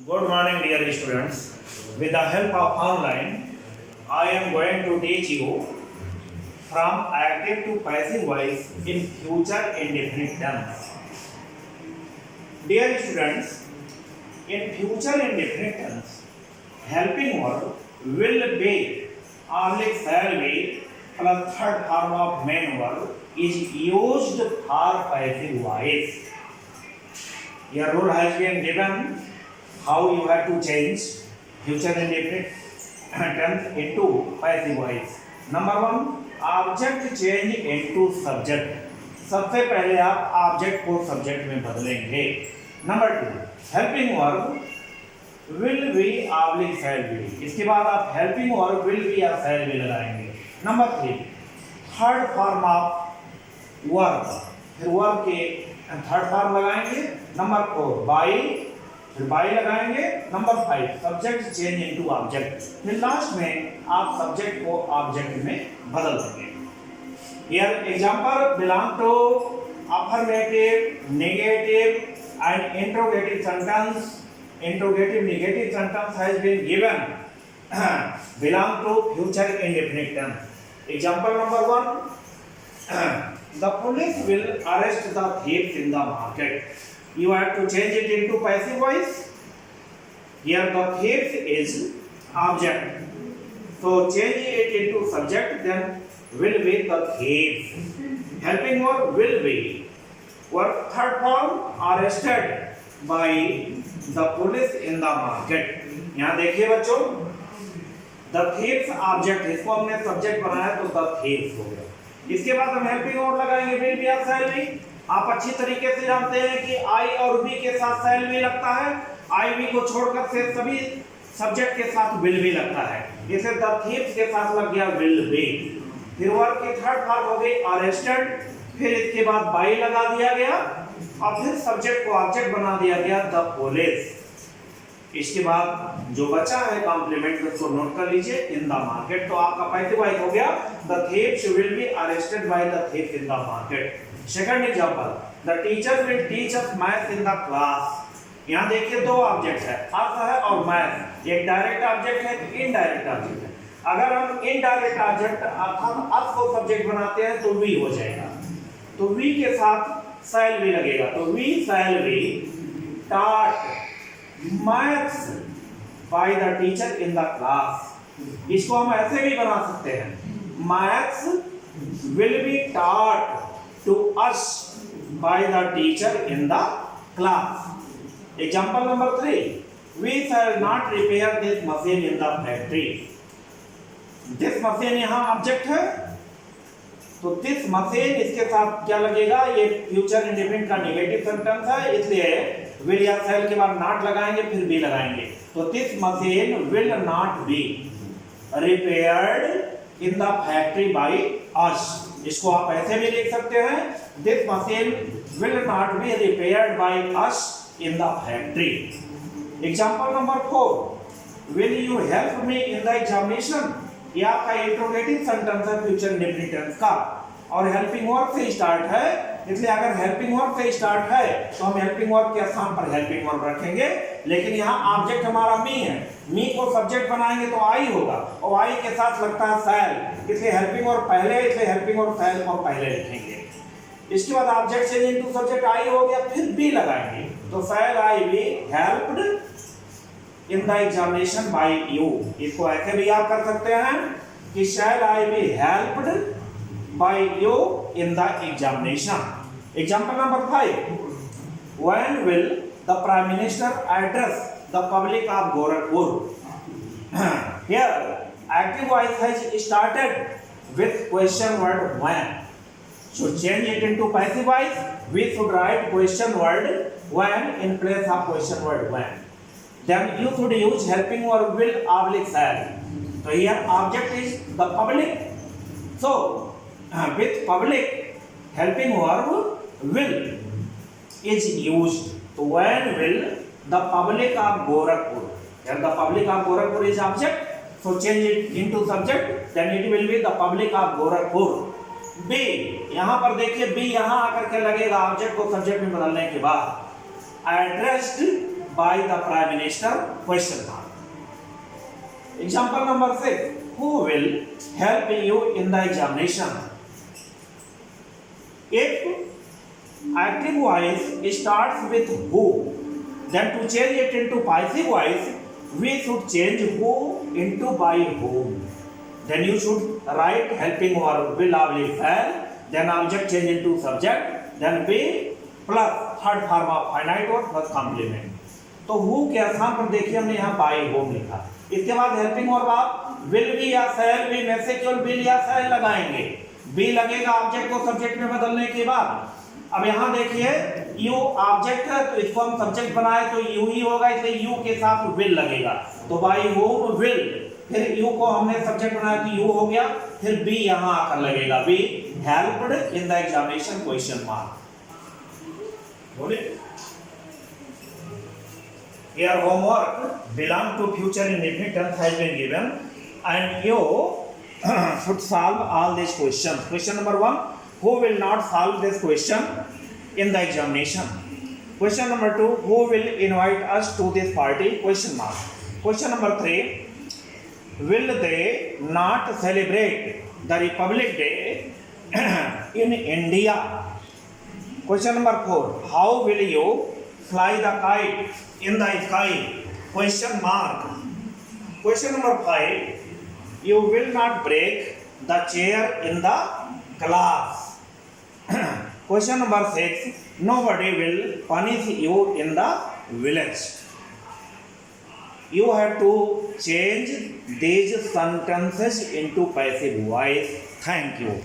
Good morning, dear students. With the help of online, I am going to teach you from active to passive voice in future indefinite tense. Dear students, in future indefinite tense, helping verb will be oblique shall be plus third form of main verb is used for passive voice. Your rule has been given how you have to change future indefinite tense into passive voice. Number one, object change into subject. सबसे पहले आप object को subject में बदलेंगे। Number two, helping verb will be oblique shall be. इसके बाद आप helping verb will be या शैल बी लगाएंगे। Number three, third form of verb, फिर वर्ब के थर्ड फॉर्म लगाएंगे। नंबर फोर, बाई, फिर बाई लगाएंगे। Number five, subject change into object. फिर लास्ट में आप सब्जेक्ट को ऑब्जेक्ट में बदल देंगे। Here example belong to affirmative, negative and interrogative sentence. Interrogative negative sentence has been given belong to future indefinite tense. Example number one, the police will arrest the thieves in the market. You have to change it into passive voice. Here the thieves is object, so change it into subject, then will be the thieves. Helping verb will be verb third form arrested by the police in the market. यहाँ देखिए बच्चों, the thieves object, इसको हमने subject बनाया तो the thieves हो गया। इसके बाद हम हेल्पिंग वर्ब लगाएंगे विल बी या शैल बी। आप अच्छी तरीके से जानते हैं कि आई और बी के साथ शैल बी लगता है, आई बी को छोड़कर से सभी सब्जेक्ट के साथ विल बी लगता है। जैसे द थीव्स के साथ लग गया विल बी। फिर वर्ब की थर्ड फॉर्म हो गई अरेस्टेड, फिर इसके बाद बाई लगा दिया गया और फिर सब्जेक्ट को ऑब्जेक्ट बना दिया गया द पुलिस। इसके बाद जो बचा है कॉम्प्लीमेंट उसको नोट कर लीजिए, इन द मार्केट। तो आपका पैसिव वॉइस हो गया the thieves will be arrested by the thieves in the market. Second example, the teacher will teach us math in the class. यहाँ देखिए दो ऑब्जेक्ट है, अर्थ है और मैथ। एक डायरेक्ट ऑब्जेक्ट है, एक इनडायरेक्ट ऑब्जेक्ट है। अगर हम इनडायरेक्ट ऑब्जेक्ट हम अर्थ को सब्जेक्ट बनाते हैं तो वी हो जाएगा, तो वी के साथ शैल बी लगेगा, तो we shall be taught maths by the teacher in the class. इसको हम ऐसे भी बना सकते हैं, maths will be taught to us by the teacher in the class. Example number three, we shall not repair this machine in the factory. This machine यहाँ object है, तो दिस मशीन इसके साथ क्या लगेगा, ये फ्यूचर इंडेफिनिट का negative sentence है, इसलिए विल या शैल के बाद नॉट लगाएंगे फिर बी लगाएंगे। तो this machine will not be repaired in the factory by us. इसको आप ऐसे भी लिख सकते हैं, this machine will not be repaired by us in the factory. Example number four, will you help me in the examination. ये आपका interrogative sentence है फ्यूचर इंडेफिनिट टेंस का और हेल्पिंग वर्ब से स्टार्ट है, इसलिए अगर हेल्पिंग वर्ब से स्टार्ट है तो हम हेल्पिंग वर्ब के स्थान पर हेल्पिंग वर्ब रखेंगे। लेकिन यहाँ ऑब्जेक्ट हमारा मी है, मी को सब्जेक्ट बनाएंगे तो आई होगा और आई के साथ लगता है शैल, इसलिए हेल्पिंग वर्ब पहले, इसलिए हेल्पिंग वर्ब शैल को पहले लिखेंगे। इसके बाद object change into subject I हो गया, फिर बी लगाएंगे, तो shall I be helped in the examination by you. इसको ऐसे भी आप कर सकते हैं कि shall I be helped by you in the examination. Example number 5, when will the prime minister address the public of Gorakhpur? Here active voice has started with question word when, so change it into passive voice. We should write question word when in place of question word when. Then you should use helping verb will oblique shall. So here object is the public, so with public helping verb will is used. So when will the public of Gorakhpur, here the public of Gorakhpur is object, so change it into subject, then it will be the public of Gorakhpur. B, यहाँ पर देखिए B यहाँ आकर के लगेगा object को subject में बदलने के बाद। addressed by the Prime Minister? Question mark. Example number 6. Who will help you in the examination? If active voice starts with who, then to change it into passive voice, we should change who into by whom. Then you should write helping verb will only fail, then object change into subject, then be plus third form of finite or plus complement. तो who के स्थान पर देखिए हमने यहाँ by whom लिखा. इसके बाद हेल्पिंग वर्ब आप will be या shall be में से केवल will या shall लगाएंगे. be लगेगा ऑब्जेक्ट को सब्जेक्ट में बदलने के बाद. अब यहाँ देखिए यू ऑब्जेक्ट है तो इसको हम सब्जेक्ट बनाए तो यू ही होगा, इसलिए यू के साथ विल लगेगा. तो बाय होम विल, फिर यू को हमने सब्जेक्ट बनाया तो यू हो गया, फिर बी यहाँ आकर लगेगा. B helped in the examination question mark. बोले your homework belong to future indefinite tense has been given and you should solve all these questions. Question number 1, who will not solve this question in the examination? Question number 2, who will invite us to this party? Question mark. Question number 3, will they not celebrate the Republic Day in India? Question number 4, how will you fly the kite in the sky? Question mark. Question number 5, you will not break the chair in the class. Question number 6, nobody will punish you in the village. You have to change these sentences into passive voice. Thank you.